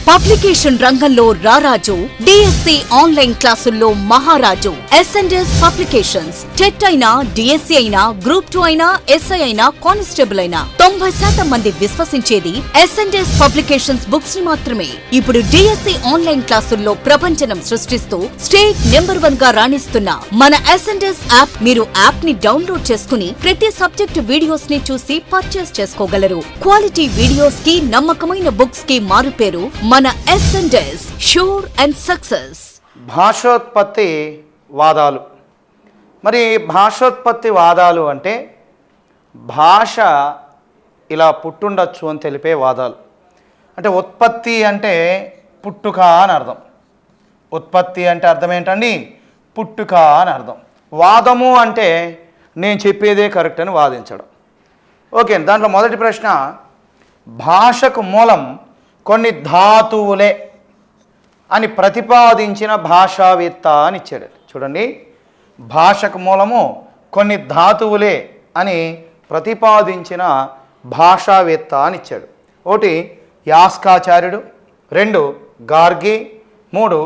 Publication రంగంలో రారాజు, DSC online క్లాసుల్లో మహారాజు. S and S publications. టెట్ అయినా, డిఎస్సి అయినా, గ్రూప్ 2 అయినా, ఎస్ఐ అయినా, కానిస్టేబుల్ అయినా 90% మంది విశ్వసించేది ఎస్ఎండ్ఎస్ పబ్లికేషన్స్ బుక్స్ ని మాత్రమే. ఇప్పుడు డిఎస్సి ఆన్లైన్ క్లాసుల్లో ప్రపంచనం సృష్టిస్తూ స్టేట్ నెంబర్ 1 గా రాణిస్తున్న మన ఎస్ఎండ్ఎస్ యాప్. మీరు యాప్ ని డౌన్లోడ్ చేసుకుని ప్రతి సబ్జెక్టు వీడియోస్ ని చూసి పర్చేస్ చేసుకోగలరు. క్వాలిటీ వీడియోస్ కి, నమ్మకమైన బుక్స్ కి మారుపేరు మన ఎస్ఎండ్ఎస్. Sure and success. భాషోత్పత్తి వాదాలు. మరి భాషోత్పత్తి వాదాలు అంటే భాష ఇలా పుట్టుండొచ్చు అని తెలిపే వాదాలు. అంటే ఉత్పత్తి అంటే పుట్టుక అని అర్థం. ఉత్పత్తి అంటే అర్థం ఏంటండి? పుట్టుక అని అర్థం. వాదము అంటే నేను చెప్పేదే కరెక్ట్ అని వాదించడం. ఓకే, దాంట్లో మొదటి ప్రశ్న, భాషకు మూలం కొన్ని ధాతువులే అని ప్రతిపాదించిన భాషావేత్త అని ఇచ్చాడు. చూడండి, భాషకు మూలము కొన్ని ధాతువులే అని ప్రతిపాదించిన భాషావేత్త అని ఇచ్చాడు. 1 యాస్కాచార్యుడు, 2 గార్గి, 3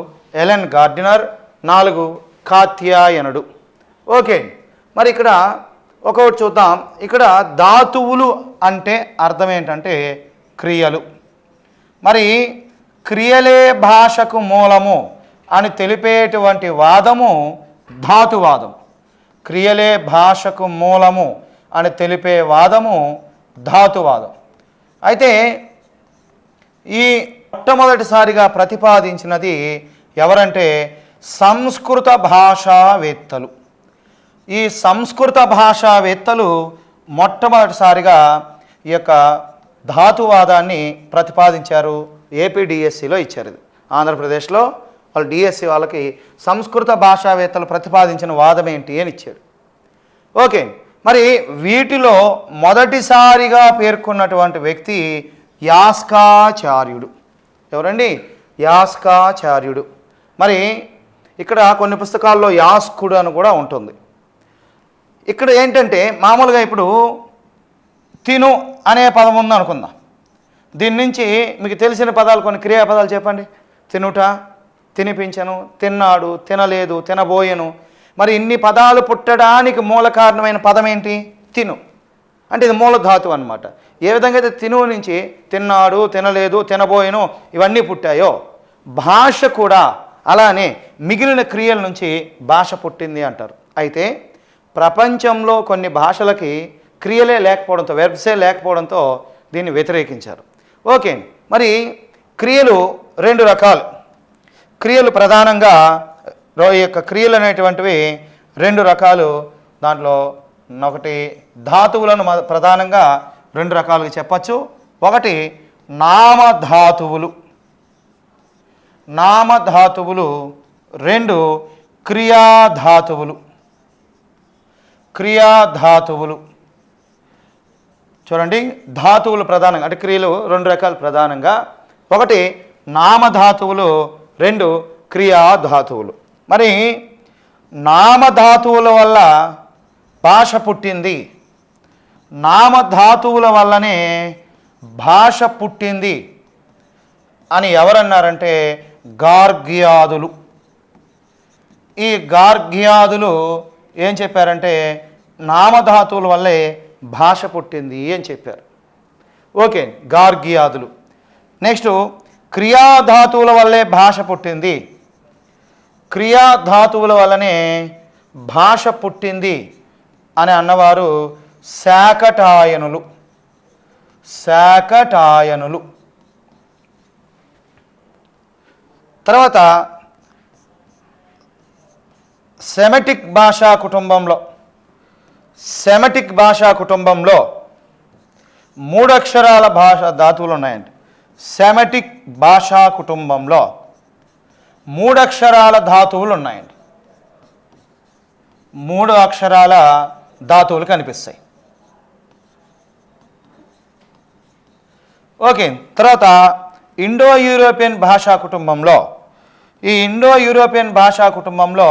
ఎలెన్ గార్డినర్, 4 కాత్యాయనుడు. ఓకే, మరి ఇక్కడ ఒకటి చూద్దాం. ఇక్కడ ధాతువులు అంటే అర్థం ఏంటంటే క్రియలు. మరి క్రియలే భాషకు మూలము అని తెలిపేటువంటి వాదము ధాతువాదం. క్రియలే భాషకు మూలము అని తెలిపే వాదము ధాతువాదం. అయితే ఈ మొట్టమొదటిసారిగా ప్రతిపాదించినది ఎవరంటే సంస్కృత భాషావేత్తలు. ఈ సంస్కృత భాషావేత్తలు మొట్టమొదటిసారిగా ఈ యొక్క ధాతువాదాన్ని ప్రతిపాదించారు. ఏపీ డిఎస్సిలో ఇచ్చారు. ఇది ఆంధ్రప్రదేశ్లో వాళ్ళు డిఎస్సి వాళ్ళకి సంస్కృత భాషావేత్తలు ప్రతిపాదించిన వాదం ఏంటి అని ఇచ్చాడు. ఓకే, మరి వీటిలో మొదటిసారిగా పేర్కొన్నటువంటి వ్యక్తి యాస్కాచార్యుడు. ఎవరండి? యాస్కాచార్యుడు. మరి ఇక్కడ కొన్ని పుస్తకాల్లో యాస్కుడు అని కూడా ఉంటుంది. ఇక్కడ ఏంటంటే మామూలుగా ఇప్పుడు తిను అనే పదం ఉంది అనుకుందాం. దీని నుంచి మీకు తెలిసిన పదాలు కొన్ని క్రియాపదాలు చెప్పండి. తినుట, తినిపించను, తిన్నాడు, తినలేదు, తినబోయెను. మరి ఇన్ని పదాలు పుట్టడానికి మూల కారణమైన పదం ఏంటి? తిను. అంటే ఇది మూల ధాతువు అన్నమాట. ఏ విధంగా అయితే తిను నుంచి తిన్నాడు, తినలేదు, తినబోయెను ఇవన్నీ పుట్టాయో, భాష కూడా అలానే మిగిలిన క్రియల నుంచి భాష పుట్టింది అంటారు. అయితే ప్రపంచంలో కొన్ని భాషలకి క్రియలే లేకపోవడంతో, వెర్బ్సే లేకపోవడంతో దీన్ని వ్యతిరేకించారు. ఓకే, మరి క్రియలు 2 రకాలు. క్రియలు ప్రధానంగా ఈ యొక్క క్రియలు అనేటువంటివి 2 రకాలు. దాంట్లో ఒకటి ధాతువులను ప్రధానంగా 2 రకాలుగా చెప్పచ్చు. ఒకటి నామధాతువులు. నామధాతువులు. 2 క్రియాధాతువులు. క్రియాధాతువులు. చూడండి, ధాతువులు ప్రధానంగా అంటే క్రియలు 2 రకాలు ప్రధానంగా. ఒకటి నామధాతువులు, 2 క్రియాధాతువులు. మరి నామధాతువుల వల్ల భాష పుట్టింది, నామధాతువుల వల్లనే భాష పుట్టింది అని ఎవరన్నారంటే గార్గ్యాదులు. ఈ గార్గ్యాదులు ఏం చెప్పారంటే నామధాతువుల వల్లే భాష పుట్టింది అని చెప్పారు. ఓకే, గార్గ్యాదులు. నెక్స్ట్, క్రియాధాతువుల వల్లే భాష పుట్టింది, క్రియాధాతువుల వల్లనే భాష పుట్టింది అని అన్నవారు శాకటాయనులు. శాకటాయనులు. తర్వాత సెమెటిక్ భాషా కుటుంబంలో, సెమెటిక్ భాషా కుటుంబంలో 3 అక్షరాల భాష ధాతువులు ఉన్నాయండి. సెమెటిక్ భాషా కుటుంబంలో 3 అక్షరాల ధాతువులు ఉన్నాయండి. 3 అక్షరాల ధాతువులు కనిపిస్తాయి. ఓకే, తర్వాత ఇండో యూరోపియన్ భాషా కుటుంబంలో, ఈ ఇండో యూరోపియన్ భాషా కుటుంబంలో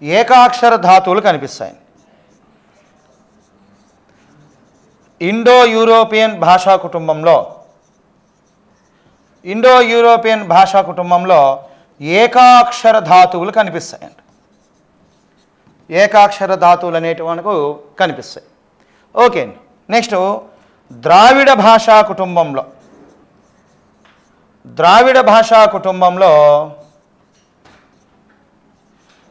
ఏకాక్షర ధాతువులు కనిపిస్తాయి. ఇండో యూరోపియన్ భాషా కుటుంబంలో ఇండో యూరోపియన్ భాషా కుటుంబంలో ఏకాక్షర ధాతువులు కనిపిస్తాయండి. ఏకాక్షర ధాతువులు అనేటివి మనకు కనిపిస్తాయి. ఓకే అండి. నెక్స్ట్ ద్రావిడ భాషా కుటుంబంలో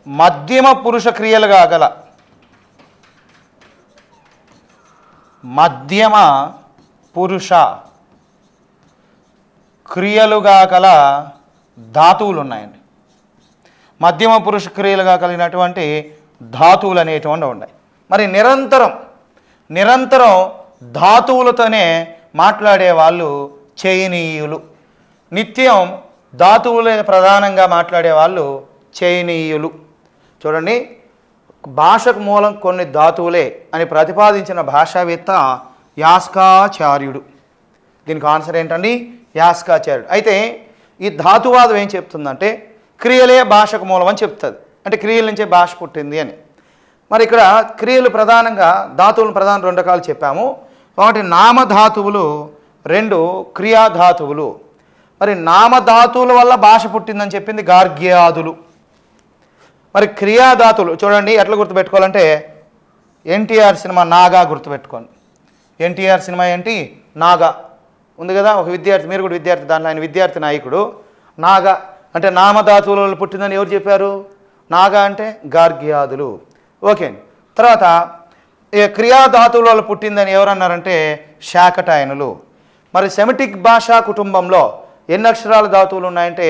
మధ్యమ పురుష క్రియలుగా గల మధ్యమ పురుష క్రియలుగా గల ధాతువులు ఉన్నాయండి. మధ్యమ పురుష క్రియలుగా కలిగినటువంటి ధాతువులు అనేటువంటి ఉన్నాయి. మరి నిరంతరం ధాతువులతోనే మాట్లాడే వాళ్ళు చైనీయులు. నిత్యం ధాతువులే ప్రధానంగా మాట్లాడే వాళ్ళు చైనీయులు. చూడండి, భాషకు మూలం కొన్ని ధాతువులే అని ప్రతిపాదించిన భాషావేత్త యాస్కాచార్యుడు. దీనికి ఆన్సర్ ఏంటండి? యాస్కాచార్యుడు. అయితే ఈ ధాతువాదం ఏం చెప్తుందంటే క్రియలే భాషకు మూలం అని చెప్తుంది. అంటే క్రియల నుంచే భాష పుట్టింది అని. మరి ఇక్కడ క్రియలు ప్రధానంగా ధాతువులు ప్రధాన 2 రకాలు చెప్పాము. ఒకటి నామధాతువులు, 2 క్రియాధాతువులు. మరి నామధాతువుల వల్ల భాష పుట్టిందని చెప్పింది గార్గ్యాదులు. మరి క్రియాధాతువులు చూడండి ఎట్లా గుర్తుపెట్టుకోవాలంటే ఎన్టీఆర్ సినిమా నాగా గుర్తుపెట్టుకోండి. ఎన్టీఆర్ సినిమా ఏంటి? నాగా ఉంది కదా. ఒక విద్యార్థి, మీరు కూడా విద్యార్థి, దాంట్లో ఆయన విద్యార్థి నాయకుడు. నాగా అంటే నామధాతువుల వల్ల పుట్టిందని ఎవరు చెప్పారు? నాగా అంటే గార్గ్యాదులు. ఓకే. తర్వాత క్రియాధాతువుల వల్ల పుట్టిందని ఎవరన్నారంటే శాకటాయనులు. మరి సెమిటిక్ భాషా కుటుంబంలో ఎన్ని అక్షరాల ధాతువులు ఉన్నాయంటే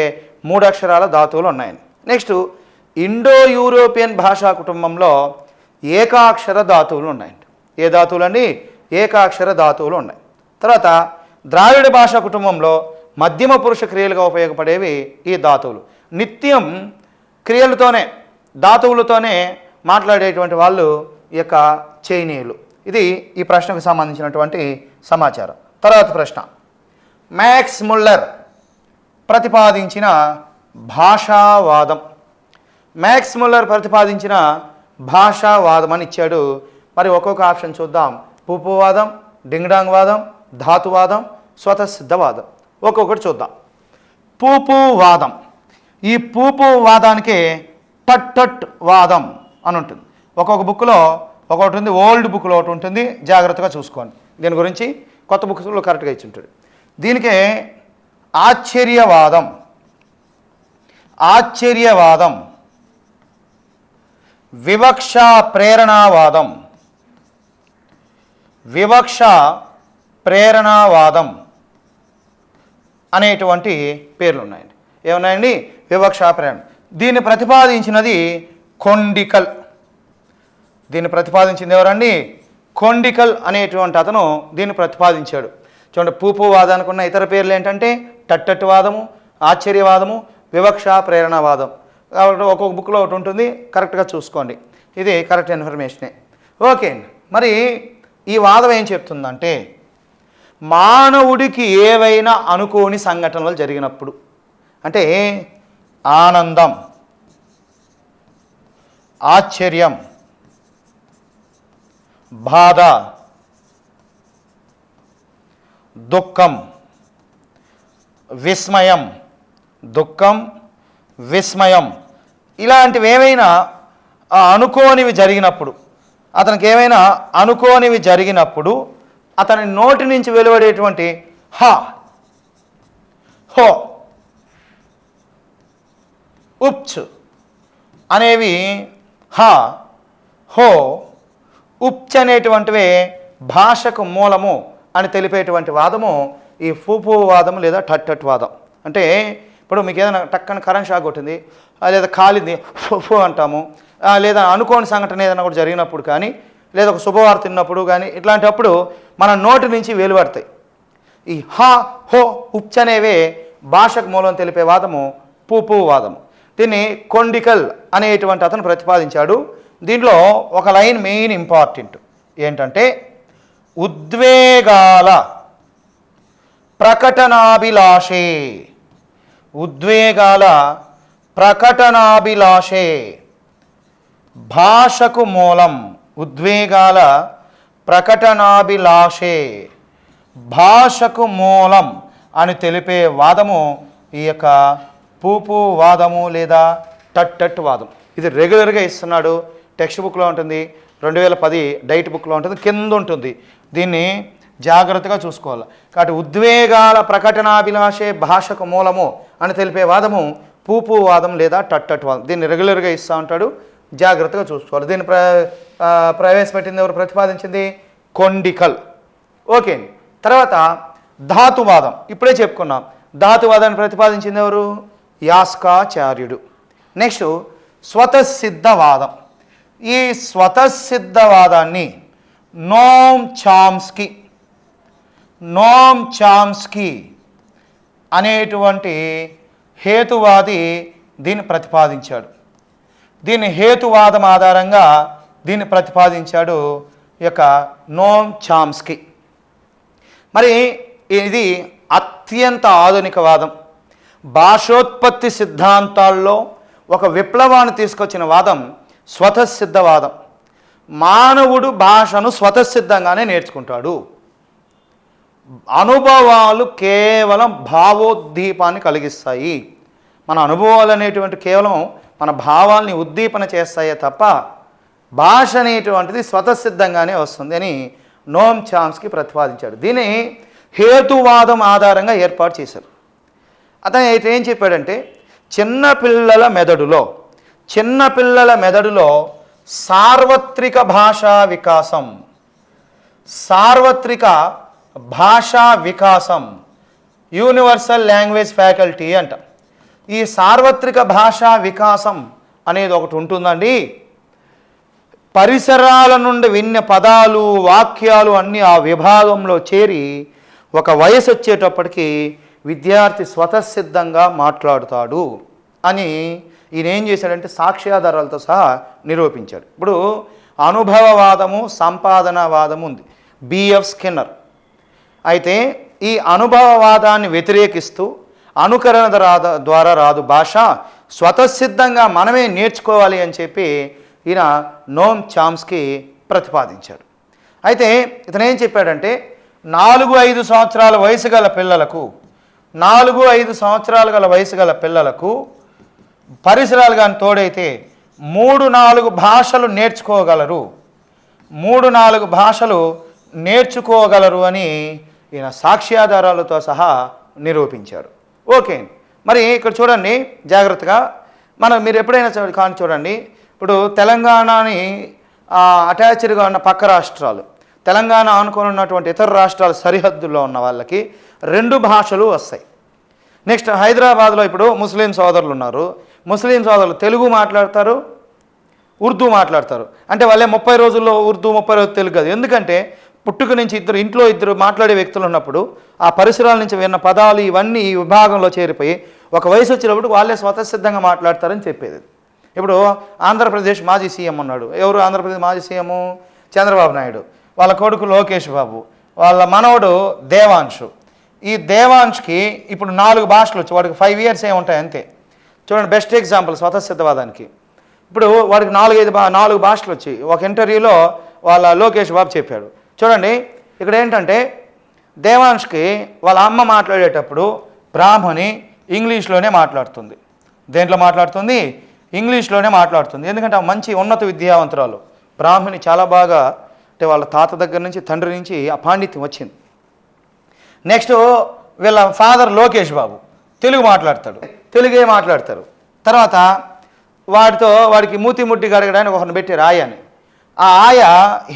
3 అక్షరాల ధాతువులు ఉన్నాయండి. నెక్స్ట్ ఇండో యూరోపియన్ భాషా కుటుంబంలో ఏకాక్షర ధాతువులు ఉన్నాయండి. ఏ ధాతువులు అండి? ఏకాక్షర ధాతువులు ఉన్నాయి. తర్వాత ద్రావిడ భాషా కుటుంబంలో మధ్యమ పురుష క్రియలుగా ఉపయోగపడేవి ఈ ధాతువులు. నిత్యం క్రియలతోనే ధాతువులతోనే మాట్లాడేటువంటి వాళ్ళు ఈ యొక్క చైనీయులు. ఇది ఈ ప్రశ్నకు సంబంధించినటువంటి సమాచారం. తర్వాత ప్రశ్న, మ్యాక్స్ ముల్లర్ ప్రతిపాదించిన భాషావాదం. మ్యాక్స్ ముల్లర్ ప్రతిపాదించిన భాషావాదం అని ఇచ్చాడు. మరి ఒక్కొక్క ఆప్షన్ చూద్దాం. పూపువాదం, డింగ్డాంగ్ వాదం, ధాతువాదం, స్వతసిద్ధవాదం. ఒక్కొక్కటి చూద్దాం. పూపువాదం. ఈ పూపువాదానికి టట్ వాదం అని ఉంటుంది. ఒక్కొక్క బుక్లో ఒకటి ఉంది, ఓల్డ్ బుక్లో ఒకటి ఉంటుంది, జాగ్రత్తగా చూసుకోండి. దీని గురించి కొత్త బుక్స్లో కరెక్ట్గా ఇచ్చి ఉంటుంది. దీనికే ఆశ్చర్యవాదం, వివక్ష ప్రేరణావాదం అనేటువంటి పేర్లు ఉన్నాయండి. ఏమున్నాయండి? వివక్ష ప్రేరణ. దీన్ని ప్రతిపాదించినది కొండికల్. దీన్ని ప్రతిపాదించింది ఎవరండి? కొండికల్ అనేటువంటి అతను దీన్ని ప్రతిపాదించాడు. చూడండి, పూపువాదానికి ఉన్న ఇతర పేర్లు ఏంటంటే టట్టట్టువాదము, ఆశ్చర్యవాదము, వివక్ష ప్రేరణవాదం. కాబట్టి ఒక్కొక్క బుక్లో ఒకటి ఉంటుంది, కరెక్ట్గా చూసుకోండి. ఇది కరెక్ట్ ఇన్ఫర్మేషనే. ఓకే. మరి ఈ వాదం ఏం చెప్తుందంటే మానవుడికి ఏవైనా అనుకోని సంఘటనలు జరిగినప్పుడు, అంటే ఆనందం, ఆశ్చర్యం, బాధ, దుఃఖం, విస్మయం, ఇలాంటివి ఏమైనా అనుకోనివి జరిగినప్పుడు, అతనికి ఏమైనా అనుకోనివి జరిగినప్పుడు అతని నోటి నుంచి వెలువడేటువంటి హ, హో, ఉప్చ్ అనేవి హ, హో, ఉప్చ్ అనేటువంటివే భాషకు మూలము అని తెలిపేటువంటి వాదము ఈ పూపువాదము లేదా టట్టవాదం. అంటే ఇప్పుడు మీకు ఏదైనా టక్కన కరెంట్ షాక్ కొట్టింది, లేదా కాలింది ఫు అంటాము, లేదా అనుకోని సంఘటన ఏదైనా కూడా జరిగినప్పుడు కానీ, లేదా ఒక శుభవార్త తిన్నప్పుడు కానీ, ఇట్లాంటప్పుడు మన నోటి నుంచి వెలువడతాయి. ఈ హ, హో, ఉప్చ్ అనేవే భాషకు మూలం తెలిపే వాదము పూపువాదము. దీన్ని కొండికల్ అనేటువంటి అతను ప్రతిపాదించాడు. దీంట్లో ఒక లైన్ మెయిన్ ఇంపార్టెంట్ ఏంటంటే ఉద్వేగాల ప్రకటనాభిలాషే భాషకు మూలం. ఉద్వేగాల ప్రకటనాభిలాషే భాషకు మూలం అని తెలిపే వాదము ఈ యొక్క పూపు వాదము లేదా టట్ వాదం. ఇది రెగ్యులర్గా ఇస్తున్నాడు, టెక్స్ట్ బుక్లో ఉంటుంది, 2010 డైట్ బుక్లో ఉంటుంది, కింద ఉంటుంది. దీన్ని జాగ్రత్తగా చూసుకోవాలి. కాబట్టి ఉద్వేగాల ప్రకటనాభిలాషే భాషకు మూలము అని తెలిపే వాదము పూపు వాదం లేదా టట్ వాదం. దీన్ని రెగ్యులర్గా ఇస్తూ ఉంటాడు, జాగ్రత్తగా చూసుకోవాలి. దీన్ని ప్రవేశపెట్టింది ఎవరు, ప్రతిపాదించింది కొండికల్. ఓకే. తర్వాత ధాతువాదం, ఇప్పుడే చెప్పుకున్నాం. ధాతువాదాన్ని ప్రతిపాదించింది ఎవరు, యాస్కాచార్యుడు. నెక్స్ట్ స్వతసిద్ధవాదం. ఈ స్వతసిద్ధవాదాన్ని నోమ్ చామ్స్కీ అనేటువంటి హేతువాది దీన్ని ప్రతిపాదించాడు. దీన్ని హేతువాదం ఆధారంగా దీన్ని ప్రతిపాదించాడు ఈ యొక్క నోమ్ చామ్స్కీ. మరి ఇది అత్యంత ఆధునిక వాదం. భాషోత్పత్తి సిద్ధాంతాల్లో ఒక విప్లవాన్ని తీసుకొచ్చిన వాదం స్వతసిద్ధవాదం. మానవుడు భాషను స్వతసిద్ధంగానే నేర్చుకుంటాడు. అనుభవాలు కేవలం భావోద్దీపాన్ని కలిగిస్తాయి. మన అనుభవాలు అనేటువంటి కేవలం మన భావాల్ని ఉద్దీపన చేస్తాయే తప్ప భాష అనేటువంటిది స్వతసిద్ధంగానే వస్తుంది అని నోమ్ చామ్స్కీ ప్రతిపాదించాడు. దీన్ని హేతువాదం ఆధారంగా ఏర్పాటు చేశారు. అతను అయితే ఏం చెప్పాడంటే చిన్నపిల్లల మెదడులో సార్వత్రిక భాషా వికాసం యూనివర్సల్ లాంగ్వేజ్ ఫ్యాకల్టీ అంట. ఈ సార్వత్రిక భాషా వికాసం అనేది ఒకటి ఉంటుందండి. పరిసరాల నుండి విన్న పదాలు వాక్యాలు అన్నీ ఆ విభాగంలో చేరి ఒక వయసు వచ్చేటప్పటికి విద్యార్థి స్వతసిద్ధంగా మాట్లాడుతాడు అని ఈయన ఏం చేశాడంటే సాక్ష్యాధారాలతో సహా నిరూపించాడు. ఇప్పుడు అనుభవవాదము సంపాదనవాదము ఉంది, బిఎఫ్ స్కిన్నర్. అయితే ఈ అనుభవవాదాన్ని వ్యతిరేకిస్తూ అనుకరణ ద్వారా రాదు భాష, స్వతసిద్ధంగా మనమే నేర్చుకోవాలి అని చెప్పి ఈయన నోమ్ చామ్స్కీ ప్రతిపాదించాడు. అయితే ఇతను ఏం చెప్పాడంటే 4-5 సంవత్సరాల వయసు గల పిల్లలకు పరిసరాలు కానీ తోడైతే 3-4 భాషలు నేర్చుకోగలరు అని ఈయన సాక్ష్యాధారాలతో సహా నిరూపించారు. ఓకే. మరి ఇక్కడ చూడండి జాగ్రత్తగా, మీరు ఎప్పుడైనా కానీ చూడండి, ఇప్పుడు తెలంగాణని అటాచ్డ్గా ఉన్న పక్క రాష్ట్రాలు, తెలంగాణ ఆనుకొని ఉన్నటువంటి ఇతర రాష్ట్రాల సరిహద్దుల్లో ఉన్న వాళ్ళకి 2 భాషలు వస్తాయి. నెక్స్ట్ హైదరాబాద్లో ఇప్పుడు ముస్లిం సోదరులు ఉన్నారు. ముస్లిం సోదరులు తెలుగు మాట్లాడతారు, ఉర్దూ మాట్లాడతారు. అంటే వాళ్ళే 30 రోజుల్లో ఉర్దూ, 30 రోజులు తెలుగు కాదు. ఎందుకంటే పుట్టుక నుంచి ఇంట్లో ఇద్దరు మాట్లాడే వ్యక్తులు ఉన్నప్పుడు ఆ పరిసరాల నుంచి విన్న పదాలు ఇవన్నీ ఈ విభాగంలో చేరిపోయి ఒక వయసు వచ్చినప్పుడు వాళ్ళే స్వతసిద్ధంగా మాట్లాడతారని చెప్పేది. ఇప్పుడు ఆంధ్రప్రదేశ్ మాజీ సీఎం ఉన్నాడు. ఎవరు ఆంధ్రప్రదేశ్ మాజీ సీఎం? చంద్రబాబు నాయుడు. వాళ్ళ కొడుకు లోకేష్ బాబు, వాళ్ళ మనవడు దేవాంశు. ఈ దేవాంష్కి ఇప్పుడు 4 భాషలు వచ్చి వాడికి 5 years ఉంటాయి అంతే. చూడండి బెస్ట్ ఎగ్జాంపుల్ స్వతసిద్ధవాదానికి. ఇప్పుడు వాడికి 4 భాషలు వచ్చి ఒక ఇంటర్వ్యూలో వాళ్ళ లోకేష్ బాబు చెప్పాడు. చూడండి ఇక్కడ ఏంటంటే దేవాంష్కి వాళ్ళ అమ్మ మాట్లాడేటప్పుడు బ్రాహ్మణి ఇంగ్లీష్లోనే మాట్లాడుతుంది. దేంట్లో మాట్లాడుతుంది? ఇంగ్లీష్లోనే మాట్లాడుతుంది. ఎందుకంటే మంచి ఉన్నత విద్యావంతురాలు బ్రాహ్మణి, చాలా బాగా, అంటే వాళ్ళ తాత దగ్గర నుంచి తండ్రి నుంచి ఆ పాండిత్యం వచ్చింది. నెక్స్ట్ వీళ్ళ ఫాదర్ లోకేష్ బాబు తెలుగే మాట్లాడతారు. తర్వాత వాడికి మూతి ముట్టి గడగడానికి ఒకరిని పెట్టి రాయని, ఆ ఆయ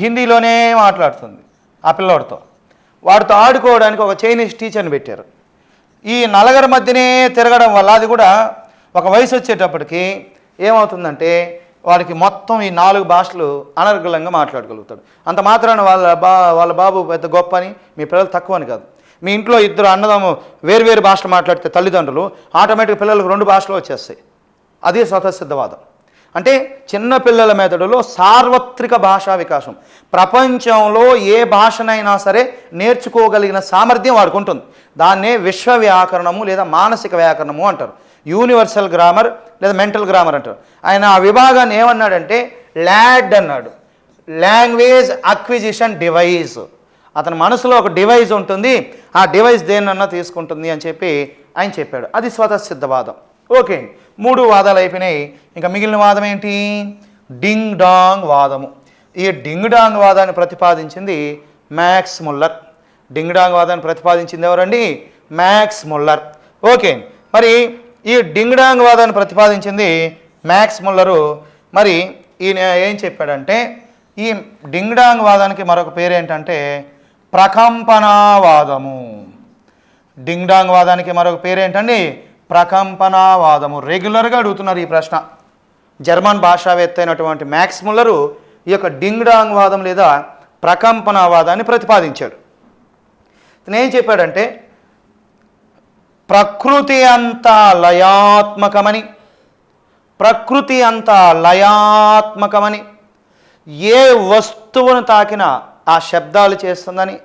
హిందీలోనే మాట్లాడుతుంది ఆ పిల్లోడితో. వాడితో ఆడుకోవడానికి ఒక చైనీస్ టీచర్ని పెట్టారు. ఈ నలుగురి మధ్యనే తిరగడం వల్ల అది కూడా ఒక వయసు వచ్చేటప్పటికి ఏమవుతుందంటే వాడికి మొత్తం ఈ 4 భాషలు అనర్గళంగా మాట్లాడగలుగుతాడు. అంత మాత్రాన వాళ్ళ బాబు పెద్ద గొప్ప అని, మీ పిల్లలు తక్కువ అని కాదు. మీ ఇంట్లో ఇద్దరు అన్నదమ్ము వేరు భాషలు మాట్లాడితే తల్లిదండ్రులు ఆటోమేటిక్ పిల్లలకు 2 భాషలు వచ్చేస్తాయి. అదే స్వతసిద్ధవాదం. అంటే చిన్నపిల్లల మెదడులో సార్వత్రిక భాషా వికాసం, ప్రపంచంలో ఏ భాషనైనా సరే నేర్చుకోగలిగిన సామర్థ్యం వాడికి ఉంటుంది. దాన్నే విశ్వ వ్యాకరణము లేదా మానసిక వ్యాకరణము అంటారు. యూనివర్సల్ గ్రామర్ లేదా మెంటల్ గ్రామర్ అంటారు. ఆయన ఆ విభాగాన్ని ఏమన్నాడంటే ల్యాడ్ అన్నాడు, లాంగ్వేజ్ అక్విజిషన్ డివైస్. అతని మనసులో ఒక డివైస్ ఉంటుంది, ఆ డివైస్ దేన్నన్నా తీసుకుంటుంది అని చెప్పి ఆయన చెప్పాడు. అది స్వతసిద్ధవాదం. ఓకే, 3 వాదాలు అయిపోయినాయి. ఇంకా మిగిలిన వాదం ఏంటి? డింగ్ డాంగ్ వాదము. ఈ డింగ్ డాంగ్ వాదాన్ని ప్రతిపాదించింది మ్యాక్స్ ముల్లర్. డింగ్ డాంగ్ వాదాన్ని ప్రతిపాదించింది ఎవరండి? Max Muller. ఓకే, మరి ఈ డింగ్ డాంగ్ వాదాన్ని ప్రతిపాదించింది మ్యాక్స్ ముల్లరు. మరి ఈయన ఏం చెప్పాడంటే, ఈ డింగ్ డాంగ్ వాదానికి మరొక పేరు ఏంటంటే ప్రకంపనావాదము. డింగ్ డాంగ్ వాదానికి మరొక పేరు ఏంటండి? ప్రకంపనావాదము. రెగ్యులర్గా అడుగుతున్నారు ఈ ప్రశ్న. జర్మన్ భాషావేత్త అయినటువంటి మ్యాక్స్ ముల్లరు ఈ యొక్క డింగ్ డాంగ్ వాదం లేదా ప్రకంపనావాదాన్ని ప్రతిపాదించాడు. ఇతను ఏం చెప్పాడంటే, ప్రకృతి అంతా లయాత్మకమని, ప్రకృతి అంతా లయాత్మకమని, ఏ వస్తువును తాకినా ఆ శబ్దాలు చేస్తుందని,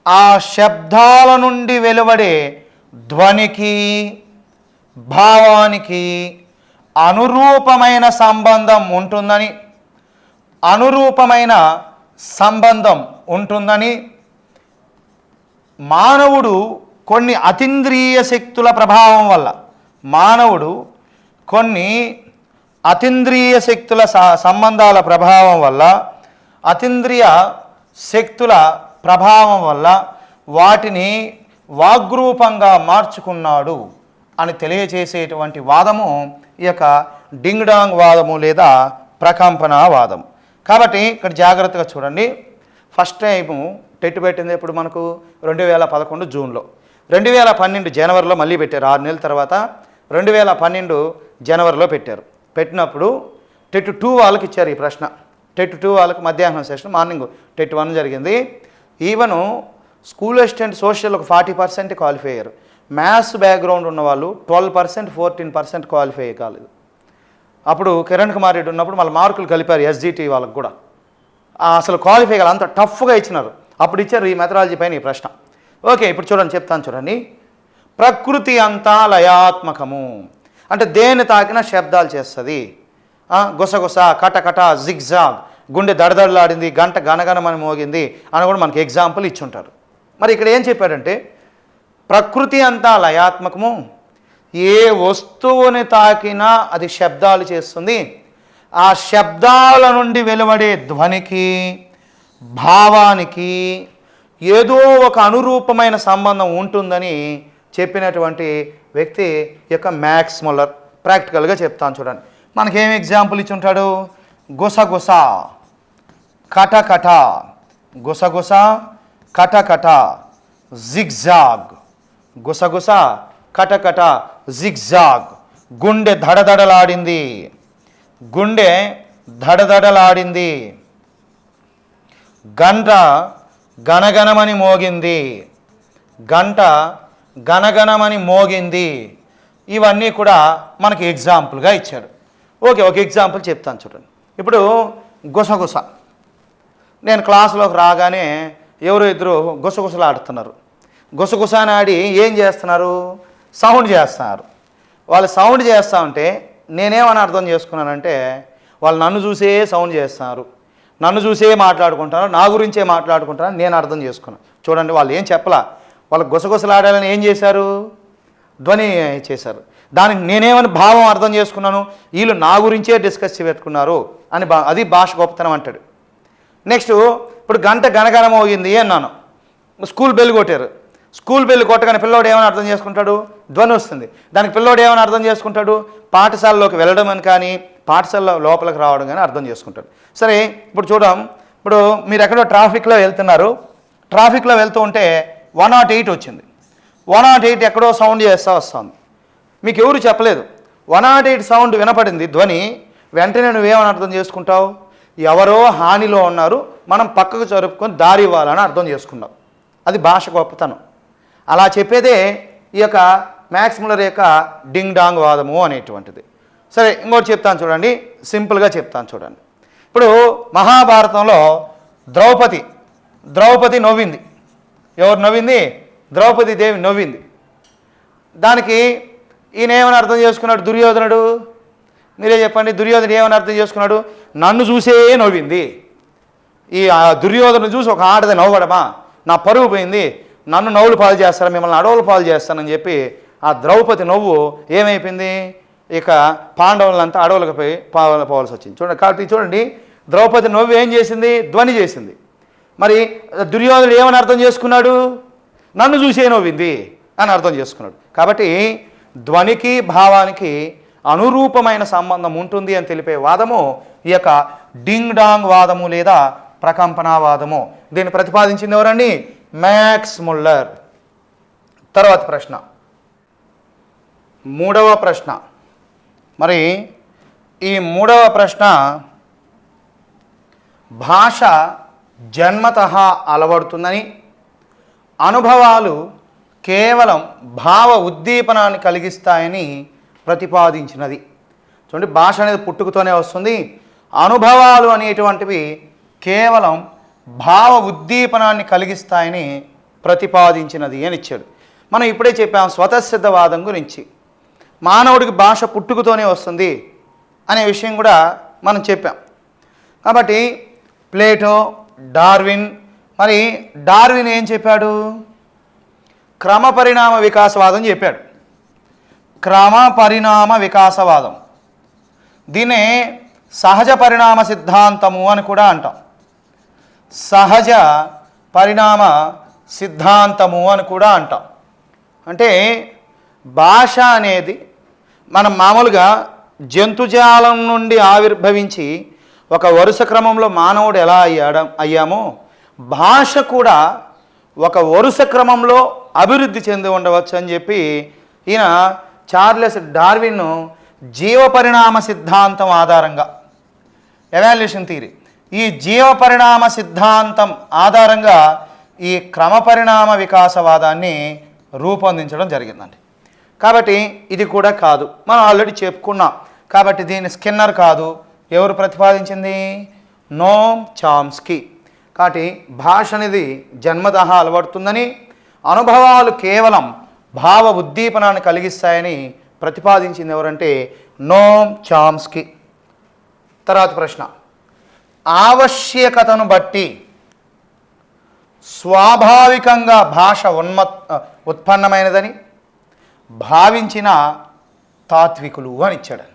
ఆ శబ్దాల నుండి వెలువడే ధ్వనికి భావానికి అనురూపమైన సంబంధం ఉంటుందని, అనురూపమైన సంబంధం ఉంటుందని, మానవుడు కొన్ని అతీంద్రియ శక్తుల ప్రభావం వల్ల, మానవుడు కొన్ని అతీంద్రియ శక్తుల సంబంధాల ప్రభావం వల్ల, అతీంద్రియ శక్తుల ప్రభావం వల్ల వాటిని వాగ్రూపంగా మార్చుకున్నాడు అని తెలియజేసేటువంటి వాదము ఈ యొక్క డింగ్ డాంగ్ వాదము లేదా ప్రకంపనావాదం. కాబట్టి ఇక్కడ జాగ్రత్తగా చూడండి. ఫస్ట్ టైము టెట్ పెట్టింది ఎప్పుడు మనకు? 2011 జూన్లో. 2012 జనవరిలో మళ్ళీ పెట్టారు. 6 నెలల తర్వాత 2012 జనవరిలో పెట్టారు. పెట్టినప్పుడు టెట్ 2 వాళ్ళకి ఇచ్చారు ఈ ప్రశ్న. టెట్ 2 వాళ్ళకి మధ్యాహ్నం సెషన్, మార్నింగ్ టెట్ 1 జరిగింది. ఈవెను స్కూల్ అసిస్టెంట్ సోషల్ ఒక 40% క్వాలిఫై అయ్యారు. మ్యాథ్స్ బ్యాక్గ్రౌండ్ ఉన్న వాళ్ళు 12%, 14% క్వాలిఫై కాలేదు. అప్పుడు కిరణ్ కుమార్ రెడ్డి ఉన్నప్పుడు మళ్ళీ మార్కులు కలిపారు ఎస్జిటి వాళ్ళకు కూడా. అసలు క్వాలిఫై కాదు, అంత టఫ్గా ఇచ్చినారు. అప్పుడు ఇచ్చారు ఈ మెథడాలజీ పైన ఈ ప్రశ్న. ఓకే, ఇప్పుడు చూడండి, చెప్తాను చూడండి. ప్రకృతి అంతా లయాత్మకము అంటే దేన్ని తాకినా శబ్దాలు చేస్తుంది. గుసగుస, కటకట, జిగ్జాగ్, గుండె దడదడలాడింది, గంట గనగనమని మోగింది అని కూడా మనకి ఎగ్జాంపుల్ ఇచ్చుంటారు. మరి ఇక్కడ ఏం చెప్పాడంటే, ప్రకృతి అంతా లయాత్మకము, ఏ వస్తువుని తాకినా అది శబ్దాలు చేస్తుంది, ఆ శబ్దాల నుండి వెలువడే ధ్వనికి భావానికి ఏదో ఒక అనురూపమైన సంబంధం ఉంటుందని చెప్పినటువంటి వ్యక్తి యొక్క మ్యాక్స్ ముల్లర్. ప్రాక్టికల్గా చెప్తాను చూడండి. మనకేం ఎగ్జాంపుల్ ఇచ్చి ఉంటాడు? గుసగుస, కటకట, గుసగుస, కటకట, జిగ్జాగ్, గుసగుస, కటకట, జిగ్జాగ్, గుండె దడదడలాడింది, గుండె దడదడలాడింది, గంట గనగనమని మోగింది, గంట గనగనమని మోగింది. ఇవన్నీ కూడా మనకి ఎగ్జాంపుల్గా ఇచ్చాడు. ఓకే, ఒక ఎగ్జాంపుల్ చెప్తాను చూడండి. ఇప్పుడు గుసగుస. నేను క్లాసులోకి రాగానే ఎవరో ఇద్దరు గుసగుసలు ఆడుతున్నారు. గుసగుసని ఆడి ఏం చేస్తున్నారు? సౌండ్ చేస్తున్నారు. వాళ్ళు సౌండ్ చేస్తూ ఉంటే నేనేమని అర్థం చేసుకున్నానంటే, వాళ్ళు నన్ను చూసే సౌండ్ చేస్తున్నారు, నన్ను చూసే మాట్లాడుకుంటున్నారు, నా గురించే మాట్లాడుకుంటున్నారు నేను అర్థం చేసుకున్నాను. చూడండి, వాళ్ళు ఏం చెప్పలా, వాళ్ళు గుసగుసలాడాలని ఏం చేశారు? ధ్వని చేశారు. దానికి నేనేమని భావం అర్థం చేసుకున్నాను, వీళ్ళు నా గురించే డిస్కస్ పెట్టుకున్నారు అని. అది భాష గొప్పతనం అంటాడు. నెక్స్ట్, ఇప్పుడు గంట గనగన మోగింది అన్నాను, స్కూల్ బెల్ కొట్టారు. స్కూల్ బెల్ కొట్టగానే పిల్లోడు ఏమని అర్థం చేసుకుంటాడు? ధ్వని వస్తుంది. దానికి పిల్లోడు ఏమని అర్థం చేసుకుంటాడు? పాఠశాలలోకి వెళ్ళడం అని కానీ, పాఠశాల లోపలికి రావడం కానీ అర్థం చేసుకుంటాడు. సరే, ఇప్పుడు చూద్దాం. ఇప్పుడు మీరు ఎక్కడో ట్రాఫిక్లో వెళ్తున్నారు. ట్రాఫిక్లో వెళ్తూ ఉంటే 108 వచ్చింది. 108 ఎక్కడో సౌండ్ చేస్తూ వస్తుంది. మీకు ఎవరు చెప్పలేదు. 108 సౌండ్ వినపడింది, ధ్వని. వెంటనే నువ్వేమని అర్థం చేసుకుంటావు? ఎవరో హానిలో ఉన్నారు, మనం పక్కకు జరుపుకొని దారి ఇవ్వాలని అర్థం చేసుకున్నావు. అది భాష గొప్పతనం. అలా చెప్పేదే ఈ యొక్క మ్యాక్స్ ముల్లర్ యొక్క డింగ్ డాంగ్ వాదము అనేటువంటిది. సరే, ఇంకోటి చెప్తాను చూడండి, సింపుల్గా చెప్తాను చూడండి. ఇప్పుడు మహాభారతంలో ద్రౌపది నవ్వింది. ఎవరు నవ్వింది? ద్రౌపది దేవి నవ్వింది. దానికి ఈయన ఏమని అర్థం చేసుకున్నాడు? దుర్యోధనుడు. మీరే చెప్పండి, దుర్యోధనుడు ఏమని అర్థం చేసుకున్నాడు? నన్ను చూసే నవ్వింది. ఈ దుర్యోధను చూసి ఒక ఆడది నవ్వడమా? నా పరువు పోయింది, నన్ను నవ్వులు పాలు చేస్తాను, మిమ్మల్ని అడవులు పాలు చేస్తానని చెప్పి ఆ ద్రౌపది నవ్వు ఏమైపోయింది, ఇక పాండవులంతా అడవులకు పోయి పోవాల్సి వచ్చింది. చూడండి, కాబట్టి చూడండి, ద్రౌపది నవ్వు ఏం చేసింది, ధ్వని చేసింది. మరి దుర్యోధనుడు ఏమని అర్థం చేసుకున్నాడు, నన్ను చూసే నవ్వింది అని అర్థం చేసుకున్నాడు. కాబట్టి ధ్వనికి భావానికి అనురూపమైన సంబంధం ఉంటుంది అని తెలిపే వాదము ఈ యొక్క డింగ్ డాంగ్ వాదము లేదా ప్రకంపనావాదము. దీన్ని ప్రతిపాదించింది ఎవరండి, మ్యాక్స్ ముల్లర్. తర్వాత ప్రశ్న, మూడవ ప్రశ్న. మరి ఈ మూడవ ప్రశ్న, భాష జన్మతః అలవడుతుందని, అనుభవాలు కేవలం భావ ఉద్దీపనాన్ని కలిగిస్తాయని ప్రతిపాదించినది. చూడండి, భాష అనేది పుట్టుకతోనే వస్తుంది, అనుభవాలు అనేటువంటివి కేవలం భావ ఉద్దీపనాన్ని కలిగిస్తాయని ప్రతిపాదించినది అని ఇచ్చాడు. మనం ఇప్పుడే చెప్పాం స్వతసిద్ధవాదం గురించి. మానవుడికి భాష పుట్టుకతోనే వస్తుంది అనే విషయం కూడా మనం చెప్పాం. కాబట్టి ప్లేటో, డార్విన్, మరి డార్విన్ ఏం చెప్పాడు, క్రమ పరిణామ వికాసవాదం చెప్పాడు. క్రమ పరిణామ వికాసవాదం, దీన్నే సహజ పరిణామ సిద్ధాంతము అని కూడా అంటాం. సహజ పరిణామ సిద్ధాంతము అని కూడా అంటాం. అంటే భాష అనేది మనం మామూలుగా జంతుజాలం నుండి ఆవిర్భవించి ఒక వరుస క్రమంలో మానవుడు ఎలా అయ్యామో, భాష కూడా ఒక వరుస క్రమంలో అభివృద్ధి చెంది ఉండవచ్చు అని చెప్పి ఈయన చార్లెస్ డార్విన్ జీవ పరిణామ సిద్ధాంతం ఆధారంగా, ఎవాల్యుయేషన్ థియరీ, ఈ జీవ పరిణామ సిద్ధాంతం ఆధారంగా ఈ క్రమ పరిణామ వికాసవాదాన్ని రూపొందించడం జరిగిందండి. కాబట్టి ఇది కూడా కాదు, మనం ఆల్రెడీ చెప్పుకున్నాం. కాబట్టి దీన్ని స్కిన్నర్ కాదు, ఎవరు ప్రతిపాదించింది, నోమ్ చామ్స్కీ. కాబట్టి భాష అనేది జన్మతః అలవడుతుందని, అనుభవాలు కేవలం భావ ఉద్దీపనాన్ని కలిగిస్తాయని ప్రతిపాదించింది ఎవరంటే నోమ్ చామ్స్కీ. తర్వాత ప్రశ్న, ఆవశ్యకతను బట్టి స్వాభావికంగా భాష ఉత్పన్నమైనదని భావించిన తాత్వికులు అని ఇచ్చాడు.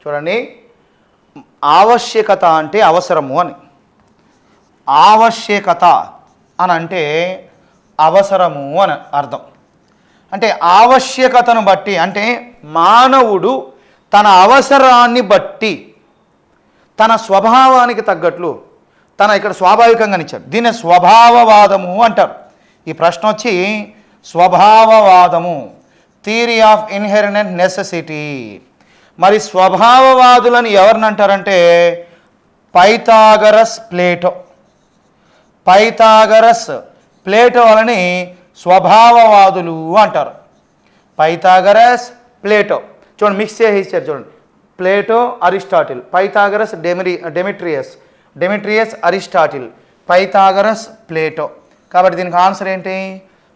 చూడండి, ఆవశ్యకత అంటే అవసరము అని, ఆవశ్యకత అని అంటే అవసరము అని అర్థం. అంటే ఆవశ్యకతను బట్టి అంటే మానవుడు తన అవసరాన్ని బట్టి, తన స్వభావానికి తగ్గట్లు, తన ఇక్కడ స్వాభావికంగా ఇచ్చాడు. దీన్ని స్వభావవాదము అంటారు. ఈ ప్రశ్న వచ్చి స్వభావవాదము, థియరీ ఆఫ్ ఇన్హెరెంట్ నెసెసిటీ. మరి స్వభావవాదులను ఎవరిని అంటారంటే పైథాగరస్, ప్లేటో. పైథాగరస్, ప్లేటో వాళ్ళని స్వభావవాదులు అంటారు. Pythagoras, Plato. చూడండి, మిక్స్ చేసి ఇచ్చారు. చూడండి, Plato, Aristotle, Pythagoras, Demetrius, Aristotle, Pythagoras, Plato. కాబట్టి దీనికి ఆన్సర్ ఏంటి,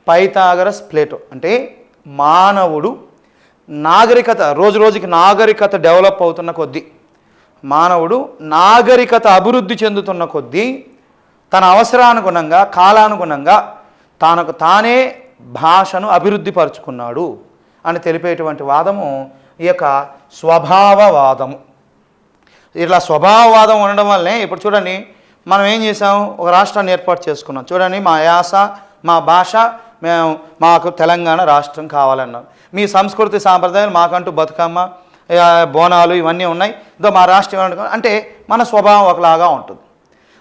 పైథాగరస్, ప్లేటో. అంటే మానవుడు నాగరికత, రోజు రోజుకి నాగరికత డెవలప్ అవుతున్న కొద్దీ, మానవుడు నాగరికత అభివృద్ధి చెందుతున్న కొద్దీ తన అవసరానుగుణంగా, కాలానుగుణంగా తనకు తానే భాషను అభివృద్ధి పరుచుకున్నాడు అని తెలిపేటువంటి వాదము ఈ యొక్క స్వభావవాదము. ఇట్లా స్వభావవాదం ఉండడం వల్లనే ఇప్పుడు చూడండి, మనం ఏం చేసాం, ఒక రాష్ట్రాన్ని ఏర్పాటు చేసుకున్నాం. చూడండి, మా యాస, మా భాష, మాకు తెలంగాణ రాష్ట్రం కావాలన్నాం. మీ సంస్కృతి సాంప్రదాయాలు, మాకంటూ బతుకమ్మ, బోనాలు ఇవన్నీ ఉన్నాయి, ఇదో మా రాష్ట్రం అంటే మన స్వభావం ఒకలాగా ఉంటుంది.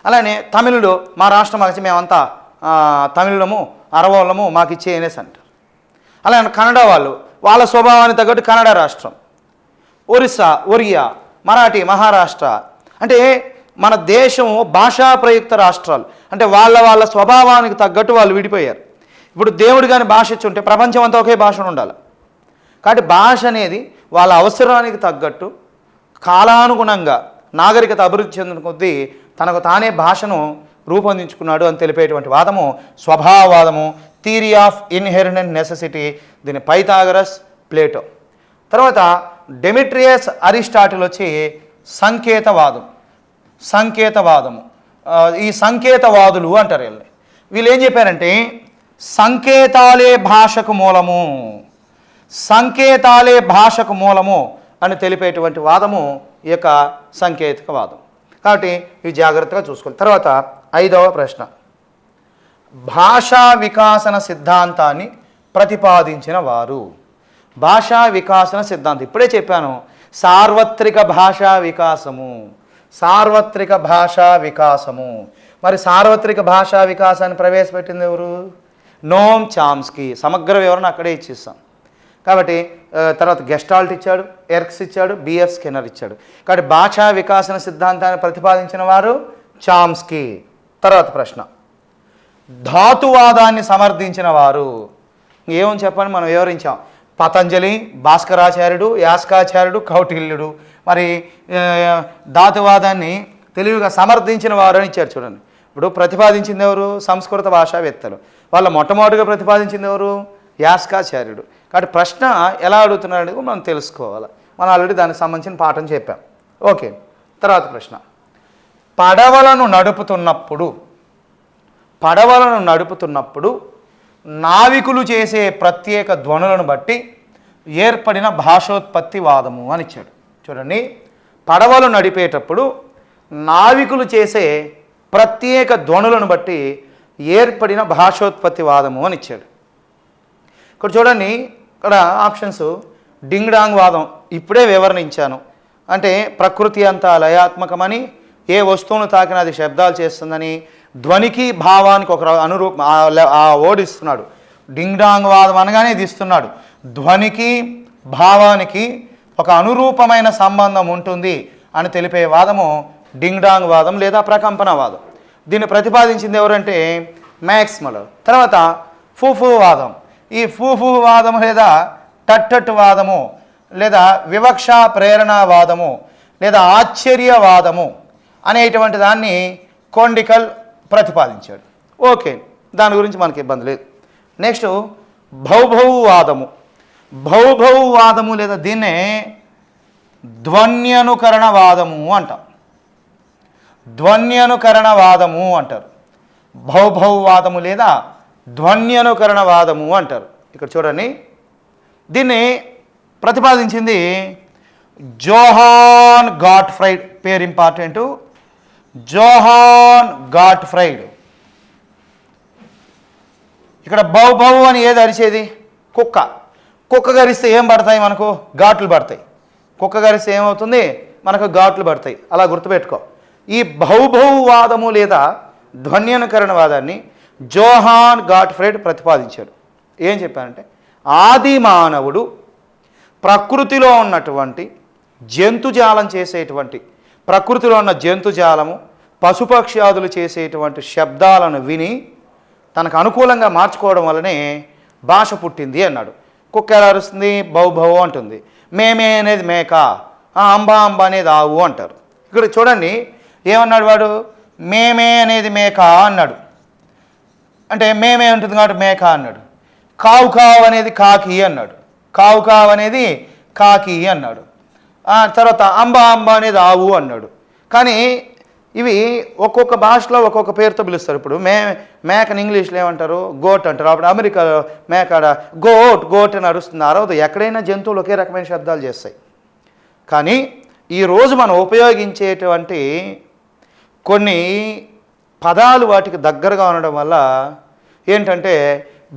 అలానే తమిళుడు, మా రాష్ట్రం వచ్చి మేమంతా తమిళము, అరవోళ్ళము, మాకు ఇచ్చే అనేసి అంటారు. అలానే కన్నడ వాళ్ళు, వాళ్ళ స్వభావానికి తగ్గట్టు కన్నడ రాష్ట్రం. ఒరిస్సా, ఒరియా, మరాఠీ, మహారాష్ట్ర. అంటే మన దేశం భాషా ప్రయుక్త రాష్ట్రాలు. అంటే వాళ్ళ స్వభావానికి తగ్గట్టు వాళ్ళు విడిపోయారు. ఇప్పుడు దేవుడు కానీ భాష ఇచ్చి ఉంటే ప్రపంచం అంతా ఒకే భాషను ఉండాలి. కాబట్టి భాష అనేది వాళ్ళ అవసరానికి తగ్గట్టు కాలానుగుణంగా నాగరికత అభివృద్ధి చెందిన కొద్దీ తనకు తానే భాషను రూపొందించుకున్నాడు అని తెలిపేటువంటి వాదము స్వభావవాదము, థియరీ ఆఫ్ ఇన్హెరెంట్ నెసెసిటీ. దీని పైథాగరస్, ప్లేటో. తర్వాత డెమిట్రియస్, అరిస్టాటిల్ వచ్చి సంకేతవాదము. ఈ సంకేతవాదులు అంటారు వీళ్ళని. వీళ్ళు ఏం చెప్పారంటే సంకేతాలే భాషకు మూలము, సంకేతాలే భాషకు మూలము అని తెలిపేటువంటి వాదము ఈ యొక్క సాంకేతిక వాదం. కాబట్టి ఇవి జాగ్రత్తగా చూసుకోవాలి. తర్వాత 5వ ప్రశ్న, భాషా వికాసన సిద్ధాంతాన్ని ప్రతిపాదించిన వారు. భాషా వికాసన సిద్ధాంతం ఇప్పుడే చెప్పాను, సార్వత్రిక భాషా వికాసము, సార్వత్రిక భాషా వికాసము. మరి సార్వత్రిక భాషా వికాసాన్ని ప్రవేశపెట్టింది ఎవరు? నోమ్ చామ్స్కీ. సమగ్ర వివరణ అక్కడే ఇచ్చిస్తాం. కాబట్టి తర్వాత గెస్టాల్ట్ ఇచ్చాడు, ఎర్క్స్ ఇచ్చాడు, బిఎఫ్ స్కిన్నర్ ఇచ్చాడు. కాబట్టి భాషా వికాసన సిద్ధాంతాన్ని ప్రతిపాదించిన వారు చామ్స్కీ. తర్వాత ప్రశ్న, ధాతువాదాన్ని సమర్థించిన వారు. ఏమని చెప్పండి, మనం వివరించాం. పతంజలి, భాస్కరాచార్యుడు, యాస్కాచార్యుడు, కౌటిల్యుడు. మరి ధాతువాదాన్ని తెలివిగా సమర్థించిన వారు అని ఇచ్చారు. చూడండి, ఇప్పుడు ప్రతిపాదించింది ఎవరు? సంస్కృత భాషావేత్తలు. వాళ్ళ మొట్టమొదటిగా ప్రతిపాదించింది ఎవరు? యాస్కాచార్యుడు. కాబట్టి ప్రశ్న ఎలా అడుగుతున్నాడు అనేది మనం తెలుసుకోవాలి. మనం ఆల్రెడీ దానికి సంబంధించిన పాఠం చెప్పాం. ఓకే, తర్వాత ప్రశ్న, పడవలను నడుపుతున్నప్పుడు నావికులు చేసే ప్రత్యేక ధ్వనులను బట్టి ఏర్పడిన భాషోత్పత్తి వాదము అని ఇచ్చాడు. చూడండి, పడవలు నడిపేటప్పుడు నావికులు చేసే ప్రత్యేక ధ్వనులను బట్టి ఏర్పడిన భాషోత్పత్తి వాదము అని ఇచ్చాడు. ఇక్కడ చూడండి, ఇక్కడ ఆప్షన్స్ డింగ్ డాంగ్ వాదం ఇప్పుడే వివరణించాను. అంటే ప్రకృతి అంతా లయాత్మకమని, ఏ వస్తువును తాకినా అది శబ్దాలు చేస్తుందని, ధ్వనికి భావానికి ఒక ఆ ఓడిస్తున్నాడు. డింగ్ డాంగ్ వాదం అనగానే ఇది ఇస్తున్నాడు. ధ్వనికి భావానికి ఒక అనురూపమైన సంబంధం ఉంటుంది అని తెలిపే వాదము డింగ్ డాంగ్ వాదం లేదా ప్రకంపన వాదం. దీన్ని ప్రతిపాదించింది ఎవరంటే మ్యాక్స్వెల్. తర్వాత ఫూఫూ వాదం. ఈ ఫూఫూ వాదము లేదా టట్టట్ వాదము లేదా వివక్ష ప్రేరణావాదము లేదా ఆశ్చర్యవాదము అనేటువంటి దాన్ని కోండికల్ ప్రతిపాదించాడు. ఓకే, దాని గురించి మనకి ఇబ్బంది లేదు. నెక్స్ట్ భౌభౌవాదము. భౌభౌవాదము లేదా దీన్నే ధ్వన్యనుకరణవాదము అంటాం. ధ్వన్యనుకరణవాదము అంటారు. భౌభౌవాదము లేదా ధ్వన్యనుకరణవాదము అంటారు. ఇక్కడ చూడండి, దీన్ని ప్రతిపాదించింది జోహాన్ గాట్ఫ్రైడ్. పేరు ఇంపార్టెంట్, జోహాన్ గాట్ఫ్రైడ్. ఇక్కడ భౌభౌ అని ఏది అరిచేది? కుక్క. కుక్క గరిస్తే ఏం పడతాయి మనకు? ఘాట్లు పడతాయి. కుక్క గరిస్తే ఏమవుతుంది? మనకు ఘాట్లు పడతాయి. అలా గుర్తుపెట్టుకో. ఈ భౌభౌవాదము లేదా ధ్వన్యనుకరణవాదాన్ని జోహాన్ గాట్ఫ్రైడ్ ప్రతిపాదించాడు. ఏం చెప్పారంటే, ఆది మానవుడు ప్రకృతిలో ఉన్నటువంటి జంతుజాలం చేసేటువంటి, ప్రకృతిలో ఉన్న జంతుజాలము పశుపక్ష్యాదులు చేసేటువంటి శబ్దాలను విని తనకు అనుకూలంగా మార్చుకోవడం వల్లనే భాష పుట్టింది అన్నాడు. కుక్క ఎలా అరుస్తుంది? భౌభౌ అంటుంది. మేమే అనేది మేక, అంబా అంబ అనేది ఆవు అంటారు. ఇక్కడ చూడండి, ఏమన్నాడు వాడు? మేమే అనేది మేక అన్నాడు. అంటే మేమే ఉంటుంది కాబట్టి మేక అన్నాడు. కావు కావు అనేది కాకి అన్నాడు. కావు కావు అనేది కాకి అన్నాడు. తర్వాత అంబ అంబ అనేది ఆవు అన్నాడు. కానీ ఇవి ఒక్కొక్క భాషలో ఒక్కొక్క పేరుతో పిలుస్తారు. ఇప్పుడు మేకని ఇంగ్లీష్లో ఏమంటారు? గోట్ అంటారు. అప్పుడు అమెరికాలో మేక గోట్ అని అరుస్తుంది. అరవదు. ఎక్కడైనా జంతువులు ఒకే రకమైన శబ్దాలు చేస్తాయి. కానీ ఈరోజు మనం ఉపయోగించేటువంటి కొన్ని పదాలు వాటికి దగ్గరగా ఉండడం వల్ల ఏంటంటే